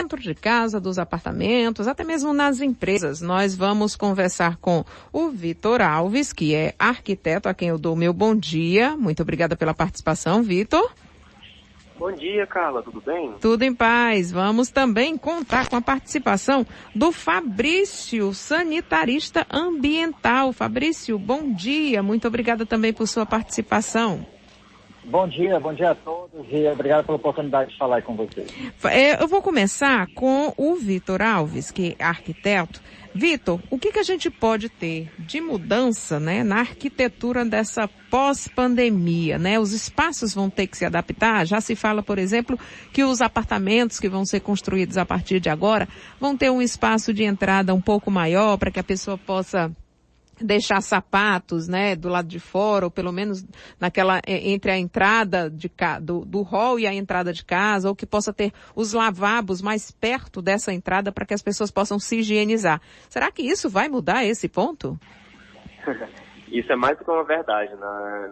dentro de casa, dos apartamentos, até mesmo nas empresas. Nós vamos conversar com o Vitor Alves, que é arquiteto, a quem eu dou o meu bom dia. Muito obrigada pela participação, Vitor. Bom dia, Carla, tudo bem? Tudo em paz. Vamos também contar com a participação do Fabrício, sanitarista ambiental. Fabrício, bom dia. Muito obrigada também por sua participação. Bom dia a todos e obrigado pela oportunidade de falar com vocês. Eu vou começar com o Vitor Alves, que é arquiteto. Vitor, o que a gente pode ter de mudança, né, na arquitetura dessa pós-pandemia, né? Os espaços vão ter que se adaptar. Já se fala, por exemplo, que os apartamentos que vão ser construídos a partir de agora vão ter um espaço de entrada um pouco maior para que a pessoa possa deixar sapatos, né, do lado de fora, ou pelo menos naquela, entre a entrada do hall e a entrada de casa, ou que possa ter os lavabos mais perto dessa entrada para que as pessoas possam se higienizar. Será que isso vai mudar esse ponto? Isso é mais do que uma verdade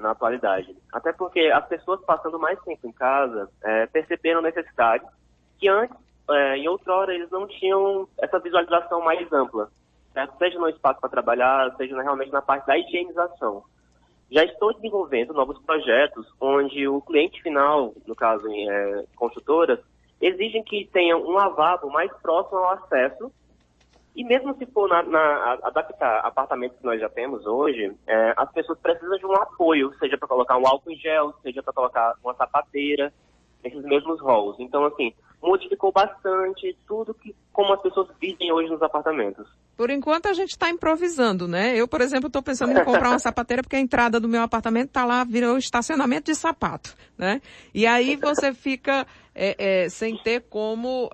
na atualidade. Até porque as pessoas passando mais tempo em casa perceberam a necessidade que antes, em outrora, eles não tinham essa visualização mais ampla. Seja no espaço para trabalhar, seja realmente na parte da higienização. Já estou desenvolvendo novos projetos onde o cliente final, no caso construtoras, exigem que tenha um lavabo mais próximo ao acesso e mesmo se for adaptar apartamentos que nós já temos hoje, as pessoas precisam de um apoio, seja para colocar um álcool em gel, seja para colocar uma sapateira, nesses mesmos halls. Então, assim, modificou bastante tudo como as pessoas vivem hoje nos apartamentos. Por enquanto a gente está improvisando, né? Eu, por exemplo, estou pensando em comprar uma sapateira porque a entrada do meu apartamento está lá, virou estacionamento de sapato, né? E aí você fica sem ter como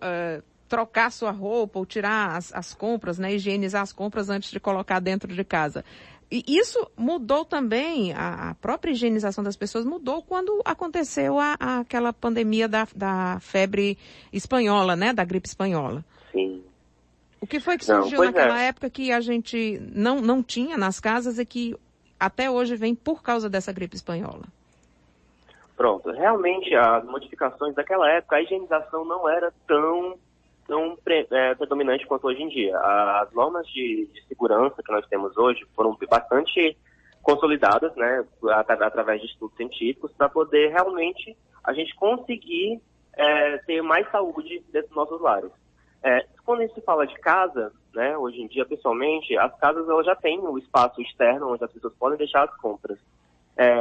trocar sua roupa ou tirar as compras, né? Higienizar as compras antes de colocar dentro de casa. E isso mudou também, a própria higienização das pessoas mudou quando aconteceu aquela pandemia da febre espanhola, né? Da gripe espanhola. Sim. O que foi que surgiu naquela época que a gente não tinha nas casas e que até hoje vem por causa dessa gripe espanhola? Pronto. Realmente, as modificações daquela época, a higienização não era tão predominante quanto hoje em dia. As normas de segurança que nós temos hoje foram bastante consolidadas, né, através de estudos científicos, para poder realmente a gente conseguir ter mais saúde dentro dos nossos lares. Quando a gente fala de casa, né, hoje em dia, pessoalmente, as casas elas já têm o espaço externo onde as pessoas podem deixar as compras.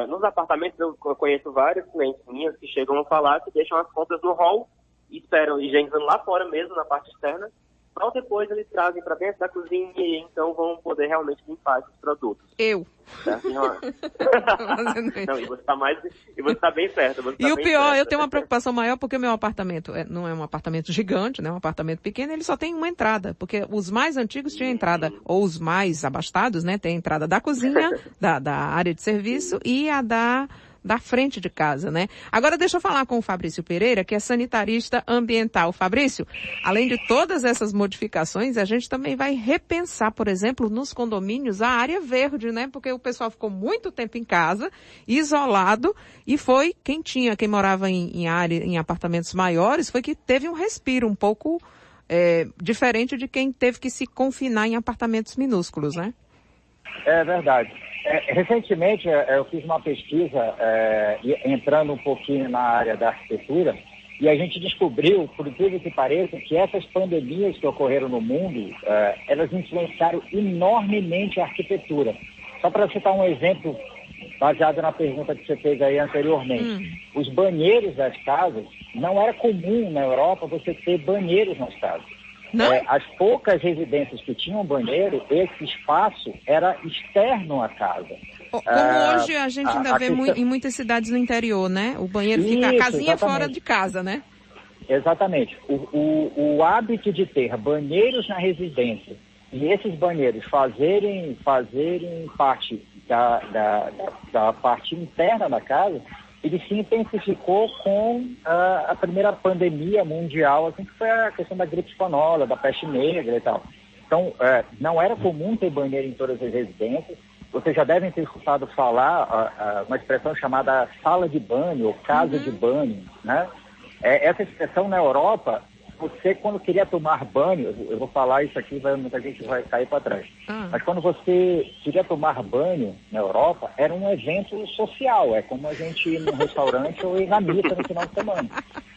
Nos apartamentos, eu conheço vários clientes minhas que chegam a falar que deixam as compras no hall e esperam higienizando lá fora mesmo, na parte externa, para depois eles trazem para dentro da cozinha e então vão poder realmente limpar esses produtos. Eu. Não, e você está bem certo. E o pior, eu tenho uma preocupação maior porque o meu apartamento não é um apartamento gigante, né? É um apartamento pequeno, ele só tem uma entrada, porque os mais antigos tinham entrada, ou os mais abastados, né? Tem a entrada da cozinha, da área de serviço e a da frente de casa, né? Agora deixa eu falar com o Fabrício Pereira, que é sanitarista ambiental. Fabrício, além de todas essas modificações, a gente também vai repensar, por exemplo, nos condomínios, a área verde, né? Porque o pessoal ficou muito tempo em casa, isolado, e foi quem morava em apartamentos maiores, foi que teve um respiro um pouco diferente de quem teve que se confinar em apartamentos minúsculos, né? É verdade. Recentemente eu fiz uma pesquisa entrando um pouquinho na área da arquitetura e a gente descobriu, por incrível que pareça, que essas pandemias que ocorreram no mundo, elas influenciaram enormemente a arquitetura. Só para citar um exemplo baseado na pergunta que você fez aí anteriormente. Os banheiros das casas, não era comum na Europa você ter banheiros nas casas. As poucas residências que tinham banheiro, esse espaço era externo à casa. Como hoje a gente ainda vê em muitas cidades no interior, né? O banheiro fica a casinha fora de casa, né? Exatamente. O hábito de ter banheiros na residência e esses banheiros fazerem parte da parte interna da casa, ele se intensificou com a primeira pandemia mundial, assim, que foi a questão da gripe espanhola, da peste negra e tal. Então, não era comum ter banheiro em todas as residências. Vocês já devem ter escutado falar uma expressão chamada sala de banho ou casa de banho, né? Essa expressão na Europa você quando queria tomar banho, eu vou falar isso aqui, muita gente vai cair para trás, mas quando você queria tomar banho na Europa, era um evento social, é como a gente ir num restaurante ou ir na missa no final de semana.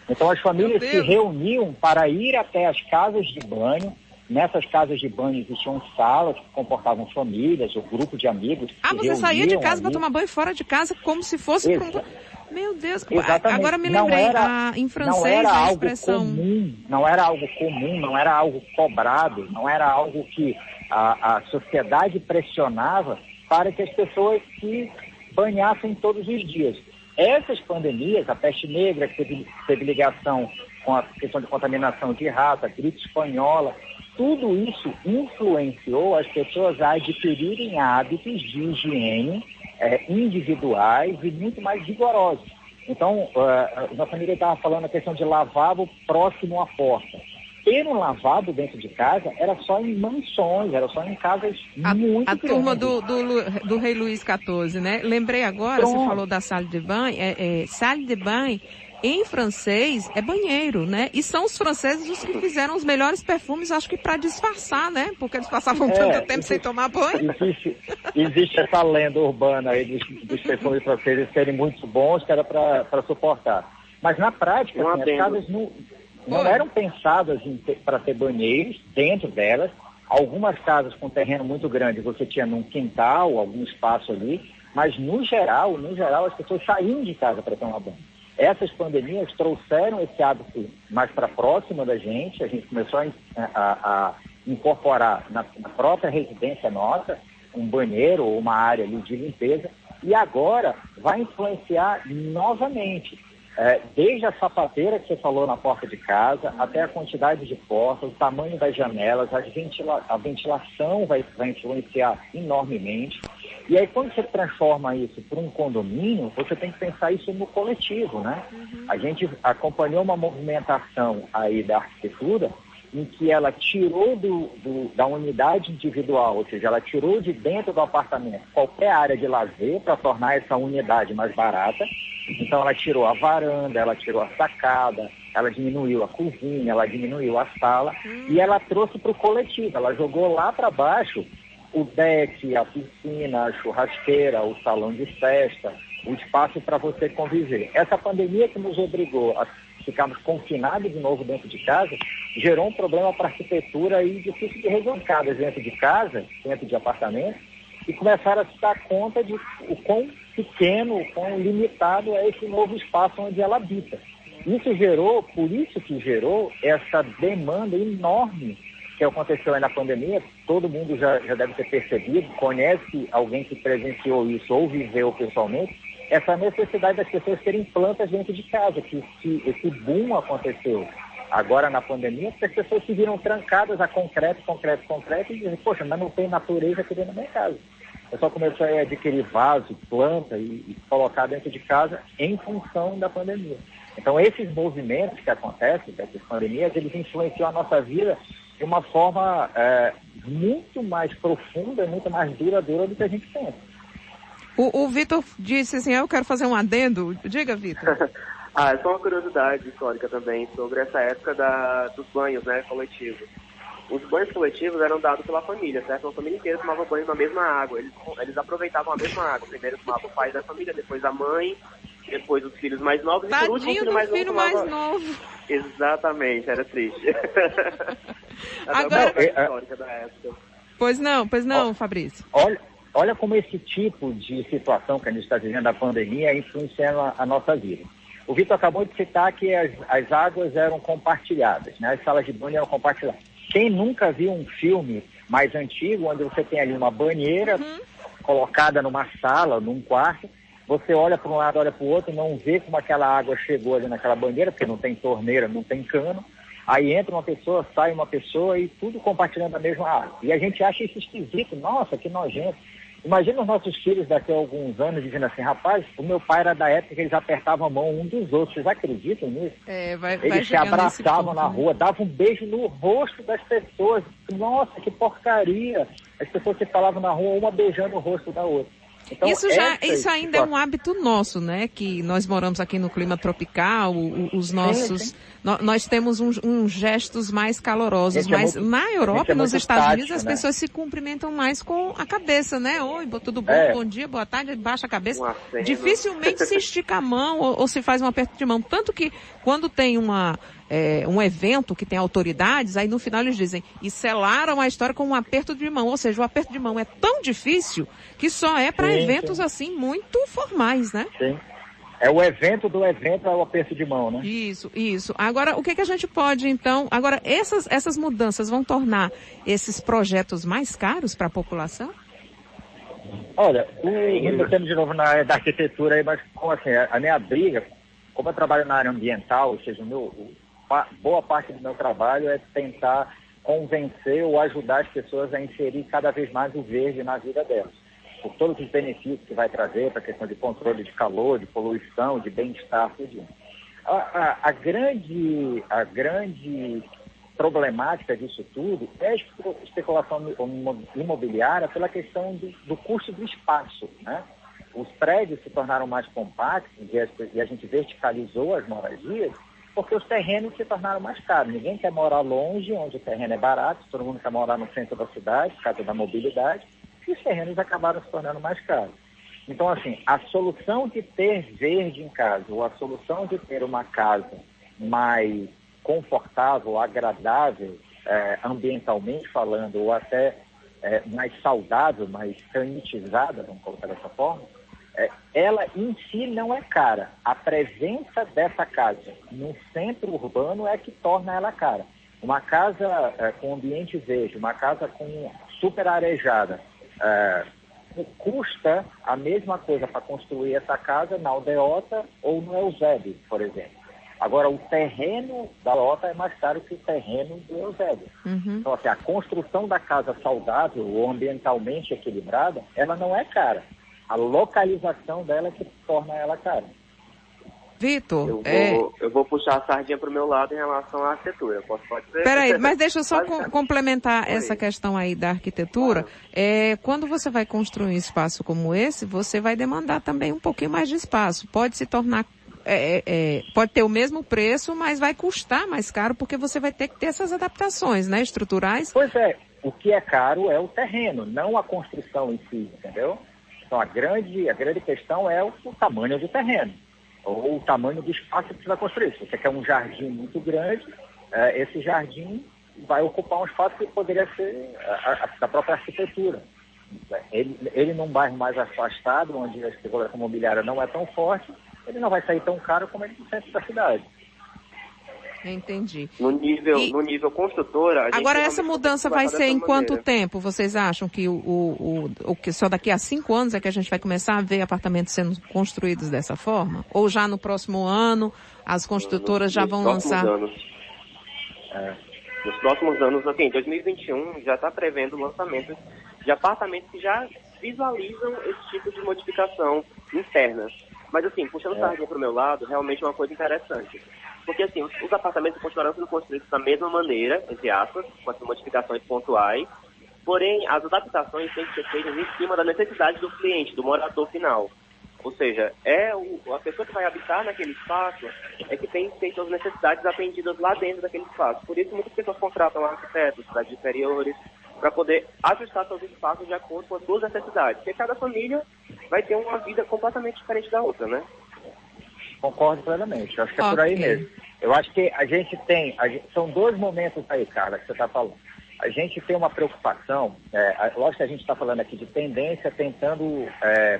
Então as famílias se reuniam para ir até as casas de banho. Nessas casas de banho existiam salas que comportavam famílias ou grupo de amigos. Você saía de casa para tomar banho fora de casa como se fosse... Meu Deus, exatamente. Agora me lembrei, em francês a expressão... Não era algo comum, não era algo cobrado, não era algo que a sociedade pressionava para que as pessoas se banhassem todos os dias. Essas pandemias, a peste negra, que teve ligação com a questão de contaminação de rato, a gripe espanhola, tudo isso influenciou as pessoas a adquirirem hábitos de higiene individuais e muito mais rigorosos. Então, nossa família estava falando a questão de lavabo próximo à porta. Ter um lavabo dentro de casa era só em mansões, era só em casas muito grandes. A turma do rei Luís XIV, né? Lembrei agora, Você falou da salle de bain, salle de bain em francês é banheiro, né? E são os franceses os que fizeram os melhores perfumes, acho que para disfarçar, né? Porque eles passavam tanto tempo sem tomar banho. Existe essa lenda urbana aí dos perfumes franceses serem muito bons, que era para suportar. Mas na prática, as casas não eram pensadas para ter banheiros dentro delas. Algumas casas com terreno muito grande, você tinha num quintal, algum espaço ali, mas no geral, as pessoas saíam de casa para tomar banho. Essas pandemias trouxeram esse hábito mais para próxima da gente, a gente começou a incorporar na própria residência nossa um banheiro ou uma área ali de limpeza, e agora vai influenciar novamente. Desde a sapateira que você falou na porta de casa, até a quantidade de portas, o tamanho das janelas, a ventilação vai influenciar enormemente. E aí, quando você transforma isso para um condomínio, você tem que pensar isso no coletivo, né? A gente acompanhou uma movimentação aí da arquitetura em que ela tirou da unidade individual, ou seja, ela tirou de dentro do apartamento qualquer área de lazer para tornar essa unidade mais barata. Então ela tirou a varanda, ela tirou a sacada, ela diminuiu a cozinha, ela diminuiu a sala e ela trouxe para o coletivo, ela jogou lá para baixo o deck, a piscina, a churrasqueira, o salão de festa, o espaço para você conviver. Essa pandemia que nos obrigou a ficarmos confinados de novo dentro de casa, gerou um problema para a arquitetura e difícil de resolver dentro de casa, dentro de apartamento, e começaram a se dar conta de o quão pequeno, o quão limitado é esse novo espaço onde ela habita. Por isso que gerou essa demanda enorme que aconteceu aí na pandemia. Todo mundo já deve ter percebido, conhece alguém que presenciou isso ou viveu pessoalmente, essa necessidade das pessoas terem plantas dentro de casa, que esse boom aconteceu agora na pandemia, porque as pessoas se viram trancadas a concreto, e dizem, poxa, mas não tem natureza aqui dentro da minha casa. Eu só comecei a adquirir vaso, planta e colocar dentro de casa em função da pandemia. Então, esses movimentos que acontecem, dessas pandemias, eles influenciam a nossa vida de uma forma muito mais profunda, muito mais duradoura do que a gente pensa. O Vitor disse assim, eu quero fazer um adendo. Diga, Vitor. É só uma curiosidade histórica também sobre essa época dos banhos, né, coletivos. Os banhos coletivos eram dados pela família, certo? A família inteira tomava banho na mesma água. Eles aproveitavam a mesma água. Primeiro tomava o pai da família, depois a mãe, depois os filhos mais novos e por último o filho mais novo. Exatamente, era triste. Agora, histórica da época. Pois não, Fabrício. Olha como esse tipo de situação que a gente está vivendo, a pandemia, influencia a nossa vida. O Vitor acabou de citar que as águas eram compartilhadas, né? As salas de banho eram compartilhadas. Quem nunca viu um filme mais antigo, onde você tem ali uma banheira colocada numa sala, num quarto, você olha para um lado, olha para o outro, não vê como aquela água chegou ali naquela banheira, porque não tem torneira, não tem cano. Aí entra uma pessoa, sai uma pessoa e tudo compartilhando a mesma água. E a gente acha isso esquisito. Nossa, que nojento. Imagina os nossos filhos daqui a alguns anos dizendo assim, rapaz, o meu pai era da época que eles apertavam a mão um dos outros. Vocês acreditam nisso? Eles se abraçavam na rua, davam um beijo no rosto das pessoas. Nossa, que porcaria. As pessoas se falavam na rua, uma beijando o rosto da outra. Então, isso ainda é um hábito nosso, né? Que nós moramos aqui no clima tropical, os nossos... Sim. Nós temos uns gestos mais calorosos, mas na Europa e nos Estados Unidos as pessoas se cumprimentam mais com a cabeça, né? Oi, tudo bom, bom dia, boa tarde, baixa a cabeça. Dificilmente se estica a mão ou se faz um aperto de mão. Tanto que quando tem um evento que tem autoridades, aí no final eles dizem, e selaram a história com um aperto de mão. Ou seja, o aperto de mão é tão difícil que só é para eventos assim muito formais, né? Sim. É o evento do evento, é o aperto de mão, né? Isso. Agora, o que a gente pode, então... Agora, essas mudanças vão tornar esses projetos mais caros para a população? Olha, ainda temos de novo na área da arquitetura, aí, mas como assim, a minha briga, como eu trabalho na área ambiental, ou seja, boa parte do meu trabalho é tentar convencer ou ajudar as pessoas a inserir cada vez mais o verde na vida delas. Por todos os benefícios que vai trazer para a questão de controle de calor, de poluição, de bem-estar, tudo. A grande problemática disso tudo é a especulação imobiliária pela questão do custo do espaço, né? Os prédios se tornaram mais compactos e a gente verticalizou as moradias porque os terrenos se tornaram mais caros. Ninguém quer morar longe, onde o terreno é barato, todo mundo quer morar no centro da cidade, por causa da mobilidade, e os terrenos acabaram se tornando mais caros. Então, assim, a solução de ter verde em casa, ou a solução de ter uma casa mais confortável, agradável, ambientalmente falando, ou até mais saudável, mais sanitizada, vamos colocar dessa forma, ela em si não é cara. A presença dessa casa no centro urbano é que torna ela cara. Uma casa com ambiente verde, uma casa com super arejada, custa a mesma coisa para construir essa casa na Aldeota ou no Eusébio, por exemplo. Agora, o terreno da Aldeota é mais caro que o terreno do Eusébio. Uhum. Então, assim, a construção da casa saudável ou ambientalmente equilibrada, ela não é cara. A localização dela é que torna ela cara. Vitor, eu vou puxar a sardinha para o meu lado em relação à arquitetura. Pode ser? Peraí, mas deixa eu só complementar essa questão aí da arquitetura. Quando você vai construir um espaço como esse, você vai demandar também um pouquinho mais de espaço. Pode se tornar, pode ter o mesmo preço, mas vai custar mais caro porque você vai ter que ter essas adaptações, né, estruturais. Pois é, o que é caro é o terreno, não a construção em si, entendeu? Então a grande questão é o tamanho do terreno, ou o tamanho do espaço que você vai construir. Se você quer um jardim muito grande, esse jardim vai ocupar um espaço que poderia ser da própria arquitetura. Ele num bairro mais afastado, onde a especulação imobiliária não é tão forte, ele não vai sair tão caro como ele no centro da cidade. Entendi. No nível construtora... Agora, essa mudança vai ser em quanto tempo? Vocês acham que que só daqui a 5 anos é que a gente vai começar a ver apartamentos sendo construídos dessa forma? Ou já no próximo ano as construtoras já vão lançar? Nos próximos anos, assim, 2021 já está prevendo o lançamento de apartamentos que já visualizam esse tipo de modificação interna. Mas, assim, puxando sardinha para o meu lado, realmente é uma coisa interessante. Porque, assim, os apartamentos continuarão sendo construídos da mesma maneira, entre aspas, com as modificações pontuais, porém, as adaptações têm que ser feitas em cima da necessidade do cliente, do morador final. Ou seja, a pessoa que vai habitar naquele espaço é que tem que ter suas necessidades atendidas lá dentro daquele espaço. Por isso, muitas pessoas contratam arquitetos, cidades inferiores, para poder ajustar seus espaços de acordo com as suas necessidades. Porque cada família vai ter uma vida completamente diferente da outra, né? Concordo plenamente, eu acho que é por aí mesmo. Eu acho que são 2 momentos aí, cara, que você está falando. A gente tem uma preocupação, lógico que a gente está falando aqui de tendência, tentando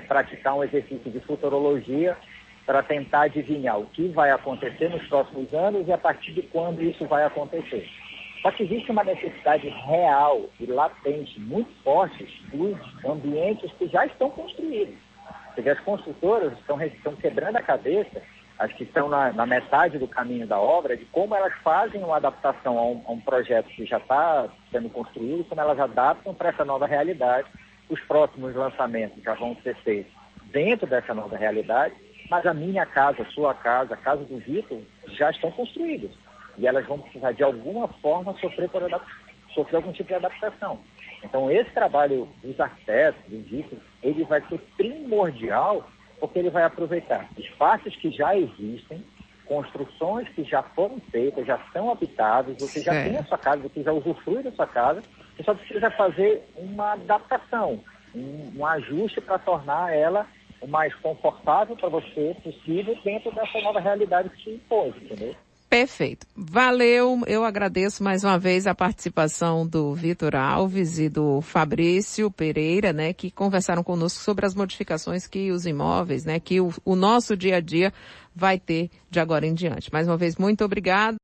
praticar um exercício de futurologia para tentar adivinhar o que vai acontecer nos próximos anos e a partir de quando isso vai acontecer. Só que existe uma necessidade real e latente, muito forte, dos ambientes que já estão construídos. Porque as construtoras estão quebrando a cabeça, as que estão na metade do caminho da obra, de como elas fazem uma adaptação a um projeto que já está sendo construído, como elas adaptam para essa nova realidade. Os próximos lançamentos já vão ser feitos dentro dessa nova realidade, mas a minha casa, a sua casa, a casa do Vitor, já estão construídas. E elas vão precisar, de alguma forma, sofrer algum tipo de adaptação. Então, esse trabalho dos arquitetos, dos edifícios, ele vai ser primordial, porque ele vai aproveitar espaços que já existem, construções que já foram feitas, já são habitadas, você já tem a sua casa, você já usufrui da sua casa, você só precisa fazer uma adaptação, um ajuste para tornar ela o mais confortável para você possível dentro dessa nova realidade que te impôs, entendeu? Perfeito. Valeu, eu agradeço mais uma vez a participação do Vitor Alves e do Fabrício Pereira, né, que conversaram conosco sobre as modificações que os imóveis, né, que o nosso dia a dia vai ter de agora em diante. Mais uma vez, muito obrigado.